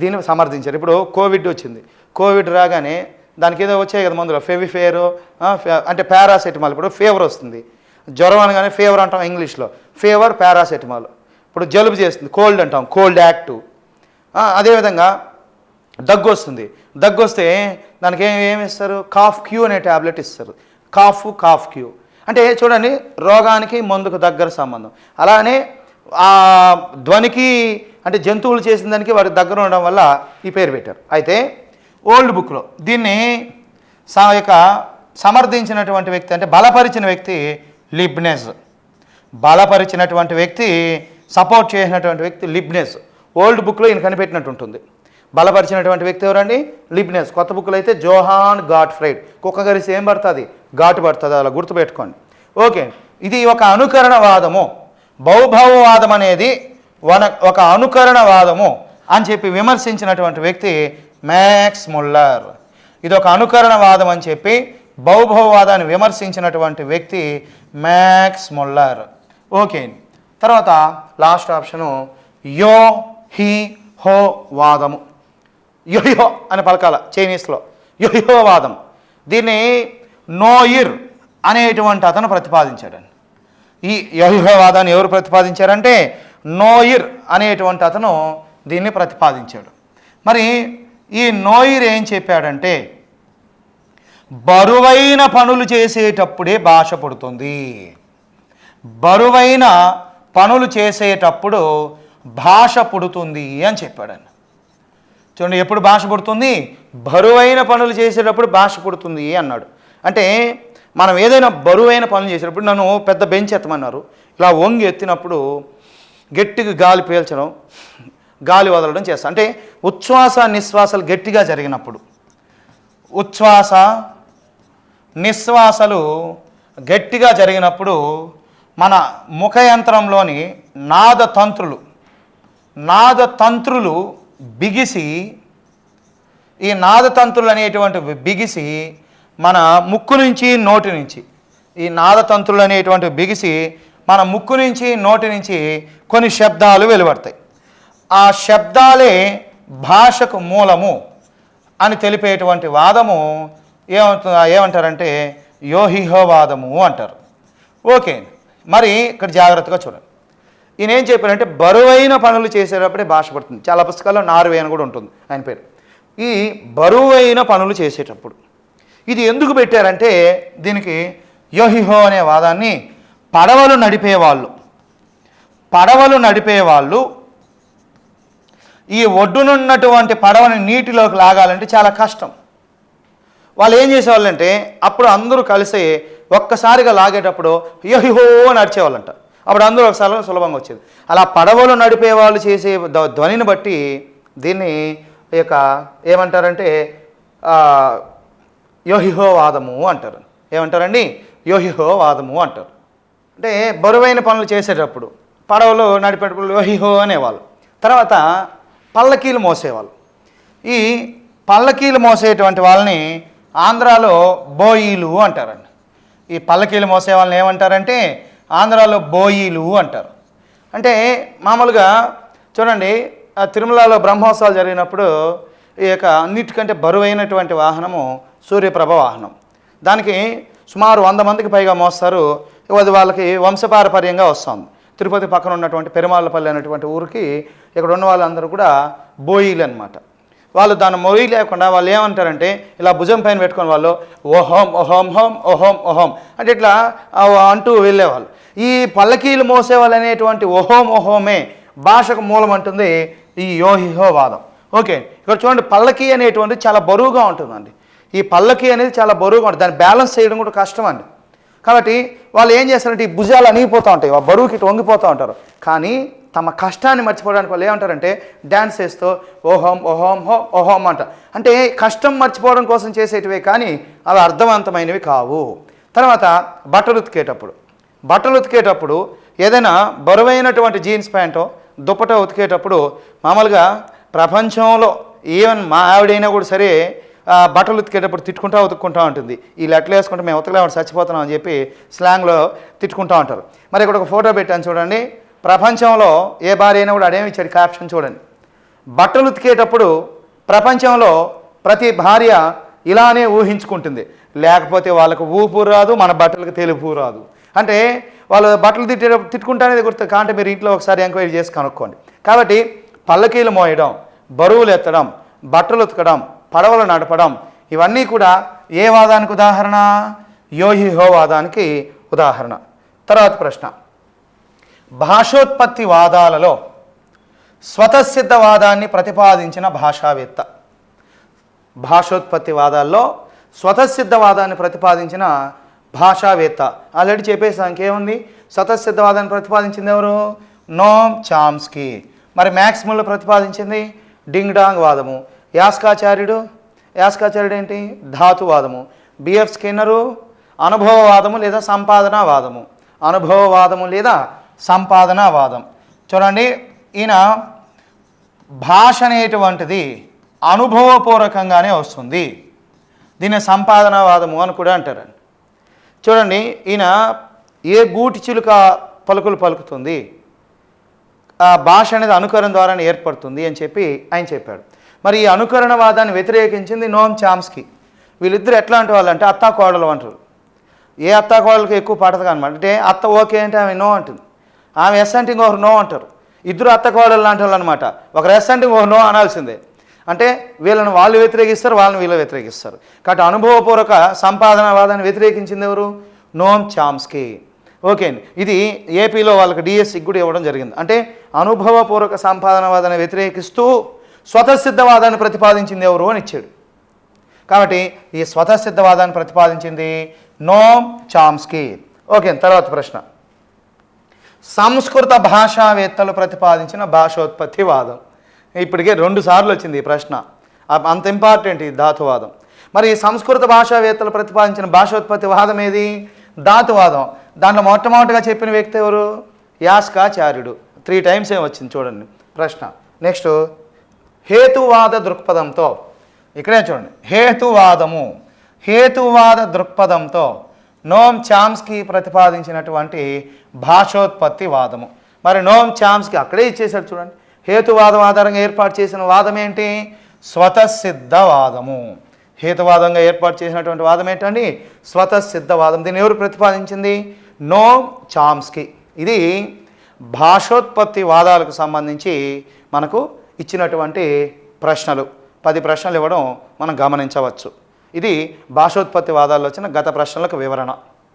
దీన్ని సమర్థించారు. ఇప్పుడు కోవిడ్ వచ్చింది. కోవిడ్ రాగానే దానికి ఏదో వచ్చాయి కదా మందులు, ఫెవిఫేరు అంటే పారాసెటమాల్. ఇప్పుడు ఫీవర్ వస్తుంది, జ్వరం అనగానే ఫీవర్ అంటాం ఇంగ్లీష్లో, ఫీవర్ పారాసెటమాల్. ఇప్పుడు జలుబు చేస్తుంది, కోల్డ్ అంటాం, కోల్డ్ యాక్టివ్. అదేవిధంగా దగ్గు వస్తుంది, దగ్గు వస్తే దానికి ఏమి ఇస్తారు? కాఫ్ క్యూ అనే ట్యాబ్లెట్ ఇస్తారు. కాఫ్ క్యూ అంటే చూడండి, రోగానికి మందుకు దగ్గర సంబంధం. అలానే ఆ ధ్వనికి అంటే జంతువులు చేసిన దానికి వారికి దగ్గర ఉండడం వల్ల ఈ పేరు పెట్టారు. అయితే ఓల్డ్ బుక్లో దీన్ని సమర్థించినటువంటి వ్యక్తి అంటే బలపరిచిన వ్యక్తి లిబ్నెజ్. బలపరిచినటువంటి వ్యక్తి, సపోర్ట్ చేసినటువంటి వ్యక్తి లిబ్నెజ్. ఓల్డ్ బుక్లో ఈయన కనిపెట్టినట్టు ఉంటుంది. బలపరిచినటువంటి వ్యక్తి ఎవరండి? లిబ్నెజ్. కొత్త బుక్లో అయితే జోహాన్ గాట్ఫ్రైడ్. కుక్క గరిసి ఏం పడుతుంది? ఘాటు పడుతుంది. అలా గుర్తుపెట్టుకోండి. ఓకే, ఇది ఒక అనుకరణవాదము. భౌభౌవాదం అనేది ఒక అనుకరణవాదము అని చెప్పి విమర్శించినటువంటి వ్యక్తి మ్యాక్స్ ముల్లర్. ఇది ఒక అనుకరణవాదం అని చెప్పి బహుభవవాదాన్ని విమర్శించినటువంటి వ్యక్తి మ్యాక్స్ ముల్లర్. ఓకే, తర్వాత లాస్ట్ ఆప్షను యో హి హో వాదము. యోహో అని పలకాల చైనీస్లో, యోహో వాదం. దీన్ని నోయిర్ అనేటువంటి అతను ప్రతిపాదించాడండి. ఈ యోహో వాదాన్ని ఎవరు ప్రతిపాదించారంటే నోయిర్ అనేటువంటి అతను దీన్ని ప్రతిపాదించాడు. మరి ఈ నోయిర్ ఏం చెప్పాడంటే బరువైన పనులు చేసేటప్పుడే భాష పుడుతుంది, బరువైన పనులు చేసేటప్పుడు భాష పుడుతుంది అని చెప్పాడండి. చూడండి, ఎప్పుడు భాష పుడుతుంది? బరువైన పనులు చేసేటప్పుడు భాష పుడుతుంది అన్నాడు. అంటే మనం ఏదైనా బరువైన పనులు చేసేటప్పుడు, నన్ను పెద్ద బెంచ్ ఎత్తమన్నారు, ఇలా వంగి ఎత్తినప్పుడు గట్టిగా గాలి పీల్చడం, గాలి వదలడం చేస్తాం. అంటే ఉచ్ఛ్వాస నిశ్వాసాలు గట్టిగా జరిగినప్పుడు, ఉచ్ఛ్వాస నిశ్వాసాలు గట్టిగా జరిగినప్పుడు మన ముఖయంత్రంలోని నాదతంత్రులు బిగిసి, ఈ నాదతంత్రులు అనేటువంటి బిగిసి మన ముక్కు నుంచి నోటి నుంచి, ఈ నాదతంత్రులు అనేటువంటి బిగిసి మన ముక్కు నుంచి నోటి నుంచి కొన్ని శబ్దాలు వెలువడతాయి. ఆ శబ్దాలే భాషకు మూలము అని తెలిపేటువంటి వాదము ఏమంటారంటే యోహిహో వాదము అంటారు. ఓకే, మరి ఇక్కడ జాగ్రత్తగా చూడండి. ఈయన ఏం చెప్పారంటే బరువైన పనులు చేసేటప్పుడే భాష పడుతుంది. చాలా పుస్తకాల్లో నార్వే అని కూడా ఉంటుంది ఆయన పేరు. ఈ బరువైన పనులు చేసేటప్పుడు ఇది ఎందుకు పెట్టారంటే దీనికి యోహిహో అనే వాదాన్ని పడవలు నడిపేవాళ్ళు ఈ ఒడ్డునున్నటువంటి పడవని నీటిలోకి లాగాలంటే చాలా కష్టం. వాళ్ళు ఏం చేసేవాళ్ళంటే అప్పుడు అందరూ కలిసి ఒక్కసారిగా లాగేటప్పుడు యోహిహో నడిచేవాళ్ళంట. అప్పుడు అందరూ ఒకసారి సులభంగా వచ్చేది. అలా పడవలు నడిపే వాళ్ళు చేసే ధ్వనిని బట్టి దీన్ని ఇక ఏమంటారంటే యోహిహో వాదము అంటారు. ఏమంటారండి? యోహిహో వాదము అంటారు. అంటే బరువైన పనులు చేసేటప్పుడు పడవలు నడిపేటప్పుడు యోహిహో అనేవాళ్ళు. తర్వాత పల్లకీలు మోసేవాళ్ళు. ఈ పల్లకీలు మోసేటువంటి వాళ్ళని ఆంధ్రాలో బోయీలు అంటారండి. ఈ పల్లకీలు మోసే వాళ్ళని ఏమంటారంటే ఆంధ్రాలో బోయీలు అంటారు. అంటే మామూలుగా చూడండి, తిరుమలలో బ్రహ్మోత్సవాలు జరిగినప్పుడు ఈ యొక్క అన్నిటికంటే బరువైనటువంటి వాహనము సూర్యప్రభ వాహనం. దానికి సుమారు 100 మందికి పైగా మోస్తారు. అది వాళ్ళకి వంశపారపర్యంగా వస్తుంది. తిరుపతి పక్కన ఉన్నటువంటి పెరుమాళ్ళపల్లి అనేటువంటి ఊరికి ఇక్కడ ఉన్న వాళ్ళందరూ కూడా బోయీలు అనమాట. వాళ్ళు దాన్ని మొయ్యి లేకుండా వాళ్ళు ఏమంటారంటే ఇలా భుజం పైన పెట్టుకుని వాళ్ళు ఓహోం ఓహోం హోం ఓహోం ఓహోం అంటే ఇట్లా అంటూ వెళ్ళేవాళ్ళు. ఈ పల్లకీలు మోసేవాళ్ళు అనేటువంటి ఓహోం ఓహోమే భాషకు మూలం అంటుంది ఈ యోహిహో వాదం. ఓకే, ఇక్కడ చూడండి, పల్లకీ అనేటువంటి చాలా బరువుగా ఉంటుందండి. ఈ పల్లకీ అనేది చాలా బరువుగా ఉంటుంది, దాన్ని బ్యాలెన్స్ చేయడం కూడా కష్టం అండి. కాబట్టి వాళ్ళు ఏం చేస్తారంటే ఈ భుజాలు అణిగిపోతూ ఉంటాయి, ఆ బరువుకి ఇటు వంగిపోతూ ఉంటారు. కానీ తమ కష్టాన్ని మర్చిపోవడానికి వాళ్ళు ఏమంటారంటే డ్యాన్స్ చేస్తూ ఓహోం ఓహోం హో ఓహోం అంట. అంటే కష్టం మర్చిపోవడం కోసం చేసేటివే కానీ అవి అర్థవంతమైనవి కావు. తర్వాత బట్టలు ఉతికేటప్పుడు ఏదైనా బరువైనటువంటి జీన్స్ ప్యాంటో దుప్పటో ఉతికేటప్పుడు మామూలుగా ప్రపంచంలో ఈవెన్ మా ఆవిడైనా కూడా సరే బట్టలు ఉతికేటప్పుడు ఉతుక్కుంటూ ఉంటుంది. ఈ లెట్లు వేసుకుంటే మేము ఉతకలేమని చచ్చిపోతున్నాం అని చెప్పి స్లాంగ్లో తిట్టుకుంటూ ఉంటారు. మరి ఇక్కడ ఒక ఫోటో పెట్టాను చూడండి. ప్రపంచంలో ఏ భార్య అయినా కూడా అదేమి ఇచ్చాడు క్యాప్షన్ చూడండి. బట్టలు ఉతికేటప్పుడు ప్రపంచంలో ప్రతి భార్య ఇలానే ఊహించుకుంటుంది, లేకపోతే వాళ్ళకు ఊపు రాదు, మన బట్టలకు తెలుపు రాదు. అంటే వాళ్ళు బట్టలు తిట్టుకుంటానేది గుర్తు కాంటే మీరు ఇంట్లో ఒకసారి ఎంక్వైరీ చేసి కనుక్కోండి. కాబట్టి పల్లకీలు మోయడం, బరువులు ఎత్తడం, బట్టలు ఉతకడం, పడవలు నడపడం ఇవన్నీ కూడా ఏ వాదానికి ఉదాహరణ? యోహిహో వాదానికి ఉదాహరణ. తర్వాత ప్రశ్న, భాషోత్పత్తి వాదాలలో స్వతసిద్ధవాదాన్ని ప్రతిపాదించిన భాషావేత్త. భాషోత్పత్తి వాదాల్లో స్వతసిద్ధవాదాన్ని ప్రతిపాదించిన భాషావేత్త ఆల్రెడీ చెప్పేసాం. ఇంకేముంది? స్వతసిద్ధవాదాన్ని ప్రతిపాదించింది ఎవరు? నోమ్ చామ్స్కీ. మరి మ్యాక్స్ ముల్లర్ ప్రతిపాదించింది డింగ్ డాంగ్ వాదము. యాస్కాచార్యుడు ఏంటి? ధాతువాదము. బిఎఫ్ స్కిన్నరు అనుభవవాదము లేదా సంపాదనా వాదము. అనుభవవాదము లేదా సంపాదనా వాదం. చూడండి, ఈయన భాష అనేటువంటిది అనుభవపూర్వకంగానే వస్తుంది, దీన్ని సంపాదనవాదము అని కూడా అంటారండి. చూడండి, ఈయన ఏ గూటి చిలుక పలుకులు పలుకుతుంది, ఆ భాష అనేది అనుకరణ ద్వారానే ఏర్పడుతుంది అని చెప్పి ఆయన చెప్పాడు. మరి ఈ అనుకరణవాదాన్ని వ్యతిరేకించింది నోమ్ చామ్స్కీ. వీళ్ళిద్దరు ఎట్లాంటి వాళ్ళు అంటే అత్తా కోడలు అంటారు. ఏ అత్తా కోడలకి ఎక్కువ పడదు అనమాట. అంటే అత్త ఓకే అంటే ఆమె నో అంటుంది, ఆమె ఎస్ అంటే ఇంకొకరు నో అంటారు. ఇద్దరు అత్త కోడలు లాంటి వాళ్ళు అనమాట. ఒకరు ఎస్ అంటే ఇంకొకరు నో అనాల్సిందే. అంటే వీళ్ళని వాళ్ళు వ్యతిరేకిస్తారు, వాళ్ళని వీళ్ళు వ్యతిరేకిస్తారు. కాబట్టి అనుభవపూర్వక సంపాదనవాదాన్ని వ్యతిరేకించింది ఎవరు? నోమ్ చామ్స్కీ. ఓకే అండి, ఇది ఏపీలో వాళ్ళకి డిఎస్సికి కూడా ఇవ్వడం జరిగింది. అంటే అనుభవపూర్వక సంపాదనవాదాన్ని వ్యతిరేకిస్తూ స్వతసిద్ధవాదాన్ని ప్రతిపాదించింది ఎవరు అని ఇచ్చాడు. కాబట్టి ఈ స్వతసిద్ధవాదాన్ని ప్రతిపాదించింది నోమ్ చామ్స్కీ. ఓకే, తర్వాత ప్రశ్న, సంస్కృత భాషావేత్తలు ప్రతిపాదించిన భాషోత్పత్తివాదం. ఇప్పటికే 2 సార్లు వచ్చింది ఈ ప్రశ్న, అంత ఇంపార్టెంట్ ఈ ధాతువాదం. మరి ఈ సంస్కృత భాషావేత్తలు ప్రతిపాదించిన భాషోత్పత్తివాదం ఏది? ధాతువాదం. దాంట్లో మొట్టమొదటిగా చెప్పిన వ్యక్తి ఎవరు? యాస్కాచార్యుడు. 3 టైమ్స్ ఏం వచ్చింది చూడండి ప్రశ్న. నెక్స్ట్, హేతువాద దృక్పథంతో, ఇక్కడే చూడండి, హేతువాద దృక్పథంతో నోమ్ చామ్స్కీ ప్రతిపాదించినటువంటి భాషోత్పత్తి వాదము. మరి నోమ్ చామ్స్కీ అక్కడే ఇచ్చేసాడు చూడండి. హేతువాదం ఆధారంగా ఏర్పాటు చేసిన వాదం ఏంటి? స్వతసిద్ధవాదము. హేతువాదంగా ఏర్పాటు చేసినటువంటి వాదం ఏంటండి? స్వతసిద్ధవాదం. దీన్ని ఎవరు ప్రతిపాదించింది? నోమ్ చామ్స్కీ. ఇది భాషోత్పత్తి వాదాలకు సంబంధించి మనకు ఇచ్చినటువంటి ప్రశ్నలు. 10 ప్రశ్నలు ఇవ్వడం మనం గమనించవచ్చు. ఇది భాషోత్పత్తి వాదాల్లో వచ్చిన గత ప్రశ్నలకు వివరణ.